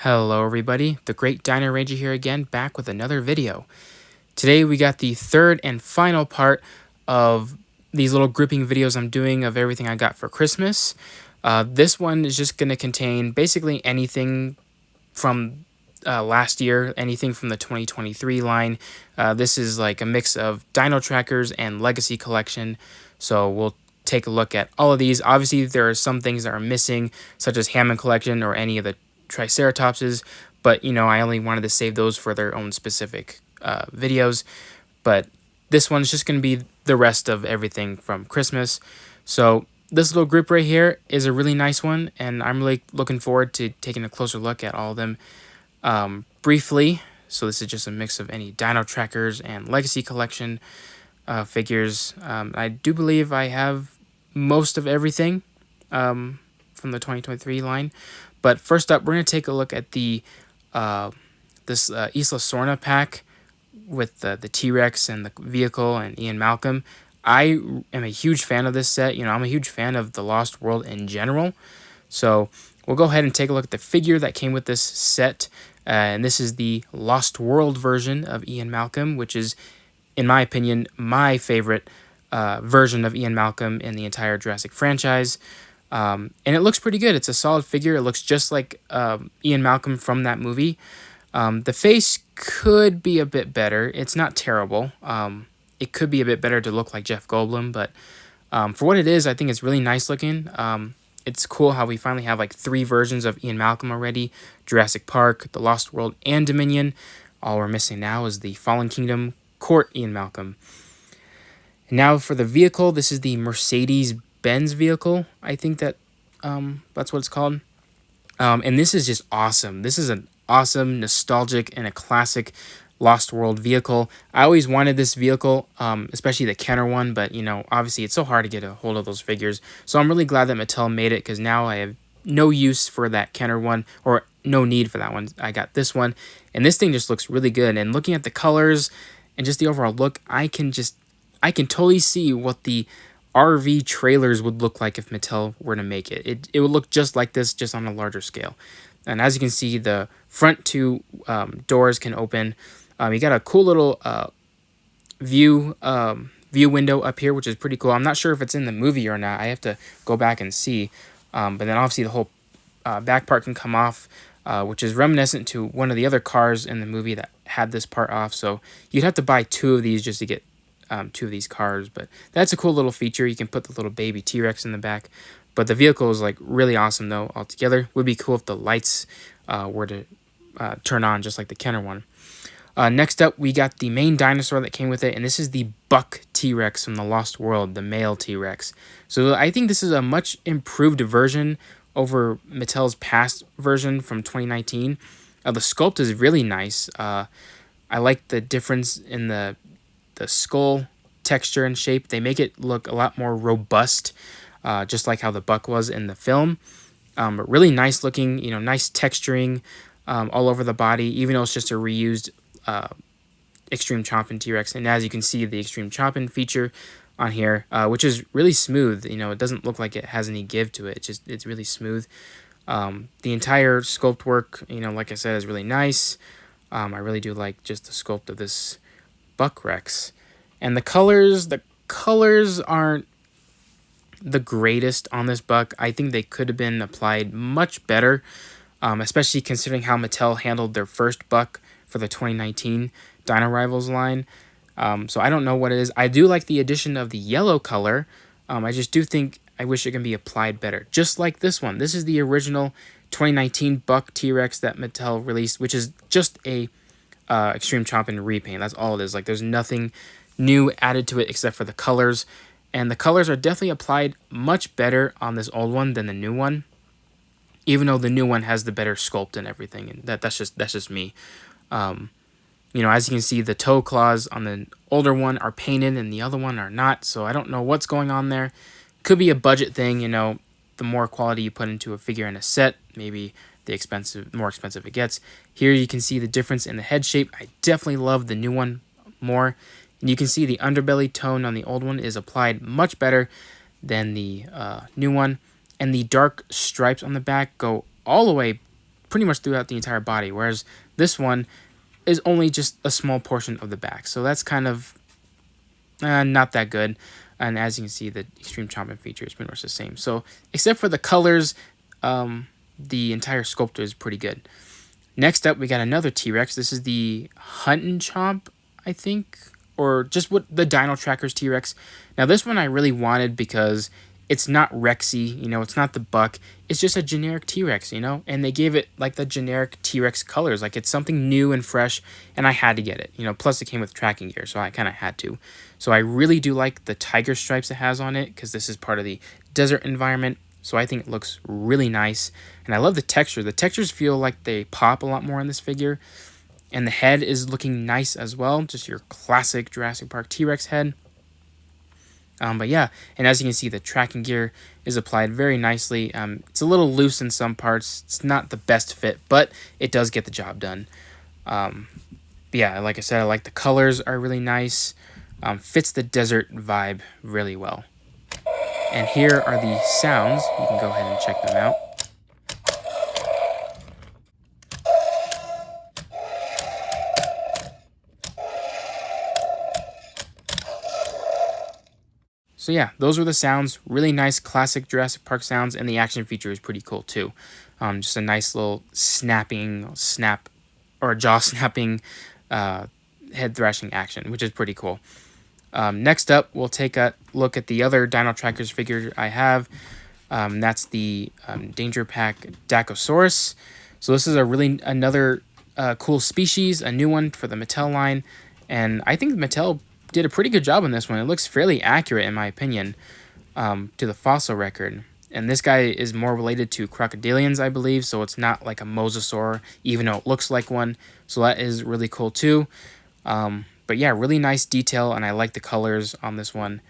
Hello everybody, the Great Dino Ranger here again, back with another video. Today we got the third and final part of these little grouping videos I'm doing of everything I got for Christmas. This one is just going to contain basically anything from last year, anything from the 2023 line. This is like a mix of Dino Trackers and Legacy Collection, so we'll take a look at all of these. Obviously, there are some things that are missing, such as Hammond Collection or any of the Triceratopses, but I only wanted to save those for their own specific videos. But this one's just going to be the rest of everything from Christmas. So this little group right here is a really nice one, and I'm really looking forward to taking a closer look at all of them briefly. So this is just a mix of any Dino Trackers and Legacy Collection figures. I do believe I have most of everything from the 2023 line. But first up, we're going to take a look at the this Isla Sorna pack with the T-Rex and the vehicle and Ian Malcolm. I am a huge fan of this set. I'm a huge fan of the Lost World in general. So we'll go ahead and take a look at the figure that came with this set. And this is the Lost World version of Ian Malcolm, which is, in my opinion, my favorite version of Ian Malcolm in the entire Jurassic franchise. And it looks pretty good. It's a solid figure. It looks just like Ian Malcolm from that movie. The face could be a bit better. It's not terrible. It could be a bit better to look like Jeff Goldblum, but for what it is, I think it's really nice looking. It's cool how we finally have like 3 versions of Ian Malcolm already. Jurassic Park, The Lost World, and Dominion. All we're missing now is the Fallen Kingdom Court Ian Malcolm. And now for the vehicle, this is the Mercedes-Benz vehicle. I think that's what it's called. And this is just awesome. This is an awesome, nostalgic, and a classic Lost World vehicle. I always wanted this vehicle, especially the Kenner one, but obviously it's so hard to get a hold of those figures. So I'm really glad that Mattel made it, because now I have no use for that Kenner one, or no need for that one. I got this one, and this thing just looks really good. And looking at the colors and just the overall look, I can totally see what the RV trailers would look like if Mattel were to make it. It would look just like this, just on a larger scale. And as you can see, the front 2 doors can open. You got a cool little view window up here, which is pretty cool. I'm not sure if it's in the movie or not. I have to go back and see. But then obviously the whole back part can come off, which is reminiscent to one of the other cars in the movie that had this part off. So you'd have to buy 2 of these just to get 2 of these cars. But that's a cool little feature. You can put the little baby T-Rex in the back. But the vehicle is like really awesome though altogether. Would be cool if the lights were to turn on just like the Kenner one. Next up, we got the main dinosaur that came with it, and this is the Buck T-Rex from the Lost World, the male T-Rex. So I think this is a much improved version over Mattel's past version from 2019. The sculpt is really nice. I like the difference in the skull texture and shape. They make it look a lot more robust, just like how the Buck was in the film. But really nice looking, nice texturing all over the body, even though it's just a reused Extreme Chompin' T-Rex. And as you can see, the Extreme Chompin' feature on here, which is really smooth. It doesn't look like it has any give to it. It's really smooth. The entire sculpt work, like I said, is really nice. I really do like just the sculpt of this Buck Rex. And the colors aren't the greatest on this Buck. I think they could have been applied much better, especially considering how Mattel handled their first Buck for the 2019 Dino Rivals line. So I don't know what it is. I do like the addition of the yellow color. I just do think I wish it can be applied better. Just like this one. This is the original 2019 Buck T-Rex that Mattel released, which is just a Extreme Chompin' repaint. That's all it is. Like, there's nothing new added to it except for the colors. And the colors are definitely applied much better on this old one than the new one. Even though the new one has the better sculpt and everything. And that's just me. As you can see, the toe claws on the older one are painted and the other one are not. So I don't know what's going on there. Could be a budget thing. The more quality you put into a figure in a set, maybe the more expensive it gets. Here you can see the difference in the head shape. I definitely love the new one more. And you can see the underbelly tone on the old one is applied much better than the new one. And the dark stripes on the back go all the way pretty much throughout the entire body, whereas this one is only just a small portion of the back. So that's kind of not that good. And as you can see, the extreme chomping feature is pretty much the same. So except for the colors, the entire sculpture is pretty good. Next up, we got another T-Rex. This is the Hunt and Chomp, I think, or just what the Dino Trackers T-Rex. Now this one I really wanted because it's not Rexy, you know, it's not the buck. It's just a generic T-Rex, you know, and they gave it like the generic T-Rex colors. Like it's something new and fresh, and I had to get it, you know, plus it came with tracking gear, so I kind of had to. So I really do like the tiger stripes it has on it because this is part of the desert environment. So I think it looks really nice, and I love the texture. The textures feel like they pop a lot more in this figure, and the head is looking nice as well, just your classic Jurassic Park T-Rex head. But yeah, and as you can see, the tracking gear is applied very nicely. It's a little loose in some parts. It's not the best fit, but it does get the job done. Yeah, like I said, I like the colors are really nice. Fits the desert vibe really well. And here are the sounds. You can go ahead and check them out. So yeah, those were the sounds. Really nice classic Jurassic Park sounds, and the action feature is pretty cool too. Just a nice little snap, or jaw snapping, head thrashing action, which is pretty cool. Next up, we'll take a look at the other Dino Trackers figure I have. That's the Danger Pack Dakosaurus. So this is another cool species, a new one for the Mattel line, and I think Mattel did a pretty good job on this one. It looks fairly accurate, in my opinion, to the fossil record. And this guy is more related to crocodilians, I believe, so it's not like a mosasaur, even though it looks like one. So that is really cool too. But yeah, really nice detail, and I like the colors on this one.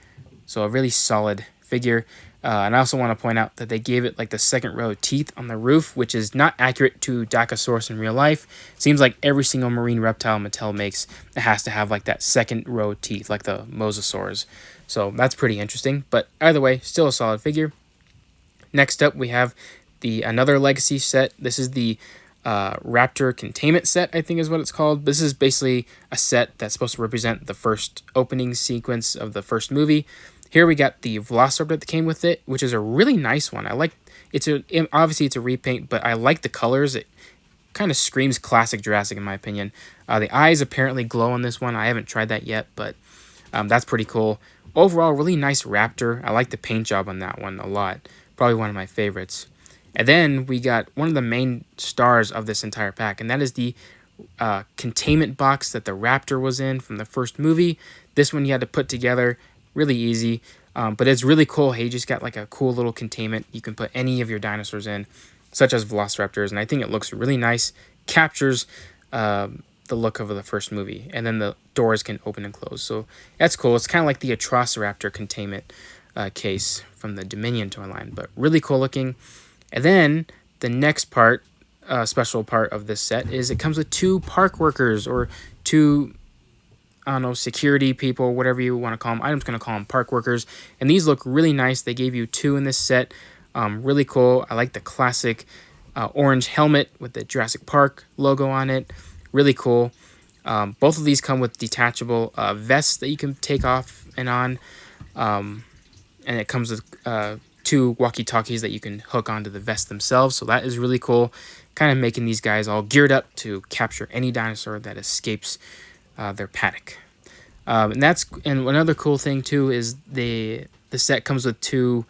So a really solid figure. And I also want to point out that they gave it like the second row of teeth on the roof, which is not accurate to Dakosaurus in real life. Seems like every single marine reptile Mattel makes, it has to have like that second row of teeth, like the mosasaurs. So that's pretty interesting. But either way, still a solid figure. Next up, we have another legacy set. This is the Raptor Containment Set, I think is what it's called. This is basically a set that's supposed to represent the first opening sequence of the first movie. Here we got the Velociraptor that came with it, which is a really nice one. I like obviously it's a repaint, but I like the colors. It kind of screams classic Jurassic in my opinion. The eyes apparently glow on this one. I haven't tried that yet, but that's pretty cool. Overall, really nice Raptor. I like the paint job on that one a lot. Probably one of my favorites. And then we got one of the main stars of this entire pack, and that is the containment box that the Raptor was in from the first movie. This one you had to put together. Really easy, but it's really cool. Hey, you just got like a cool little containment you can put any of your dinosaurs in, such as velociraptors, and I think it looks really nice. Captures the look of the first movie, and then the doors can open and close, so that's cool. It's kind of like the Atrociraptor containment case from the Dominion toy line, but really cool looking. And then the next part, special part of this set, is it comes with 2 park workers, or 2, I don't know, security people, whatever you want to call them. I'm just going to call them park workers. And these look really nice. They gave you 2 in this set. Really cool. I like the classic orange helmet with the Jurassic Park logo on it. Really cool. Both of these come with detachable vests that you can take off and on. And it comes with 2 walkie-talkies that you can hook onto the vest themselves. So that is really cool. Kind of making these guys all geared up to capture any dinosaur that escapes their paddock. And another cool thing too is the set comes with 2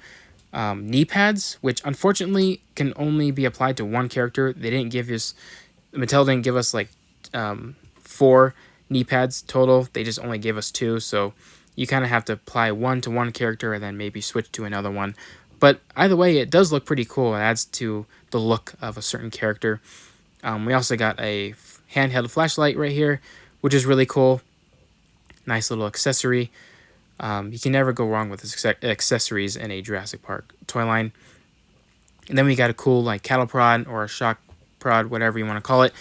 knee pads, which unfortunately can only be applied to one character. Mattel didn't give us like 4 knee pads total. They just only gave us 2, so you kind of have to apply one to one character and then maybe switch to another one. But either way, it does look pretty cool. It adds to the look of a certain character. We also got a handheld flashlight right here, which is really cool. Nice little accessory. You can never go wrong with accessories in a Jurassic Park toy line. And then we got a cool like cattle prod or a shock prod, whatever you want to call it,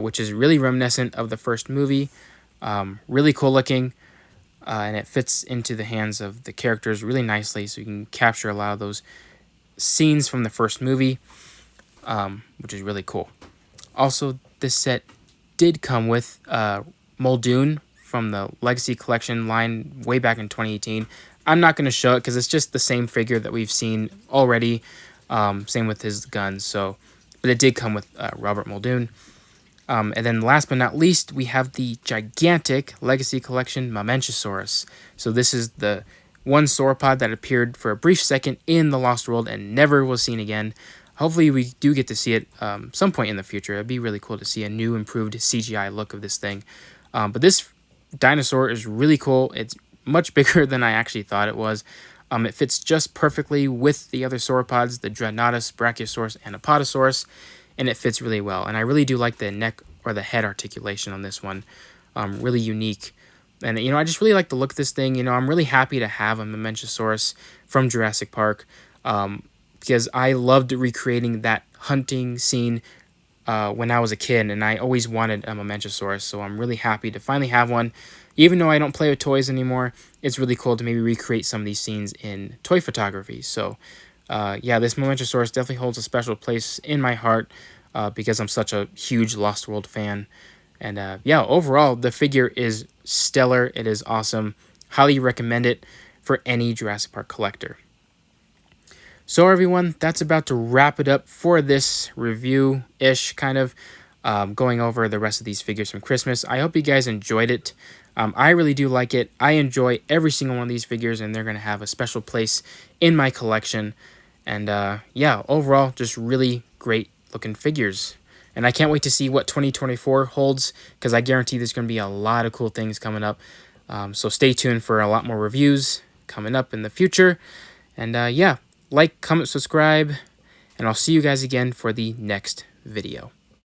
which is really reminiscent of the first movie. Really cool looking, and it fits into the hands of the characters really nicely, so you can capture a lot of those scenes from the first movie. which is really cool. Also, this set did come with Muldoon from the Legacy Collection line way back in 2018. I'm not going to show it because it's just the same figure that we've seen already. Same with his guns. So, but it did come with Robert Muldoon. And then last but not least, we have the gigantic Legacy Collection Mamasaurus. So this is the one sauropod that appeared for a brief second in the Lost World and never was seen again. Hopefully we do get to see it some point in the future. It'd be really cool to see a new improved CGI look of this thing. But this dinosaur is really cool. It's much bigger than I actually thought it was. It fits just perfectly with the other sauropods, the Dreadnoughtus, Brachiosaurus, and Apatosaurus, and it fits really well. And I really do like the neck or the head articulation on this one. Really unique. And, I just really like the look of this thing. I'm really happy to have a Mamasaurus from Jurassic Park because I loved recreating that hunting scene when I was a kid, and I always wanted a Mamasaurus, so I'm really happy to finally have one. Even though I don't play with toys anymore, it's really cool to maybe recreate some of these scenes in toy photography. So, yeah, this Mamasaurus definitely holds a special place in my heart because I'm such a huge Lost World fan. And yeah, overall, the figure is stellar. It is awesome. Highly recommend it for any Jurassic Park collector. So everyone, that's about to wrap it up for this review-ish kind of going over the rest of these figures from Christmas. I hope you guys enjoyed it. I really do like it. I enjoy every single one of these figures, and they're going to have a special place in my collection. And yeah, overall, just really great looking figures. And I can't wait to see what 2024 holds, because I guarantee there's going to be a lot of cool things coming up. So stay tuned for a lot more reviews coming up in the future. And yeah, like, comment, subscribe, and I'll see you guys again for the next video.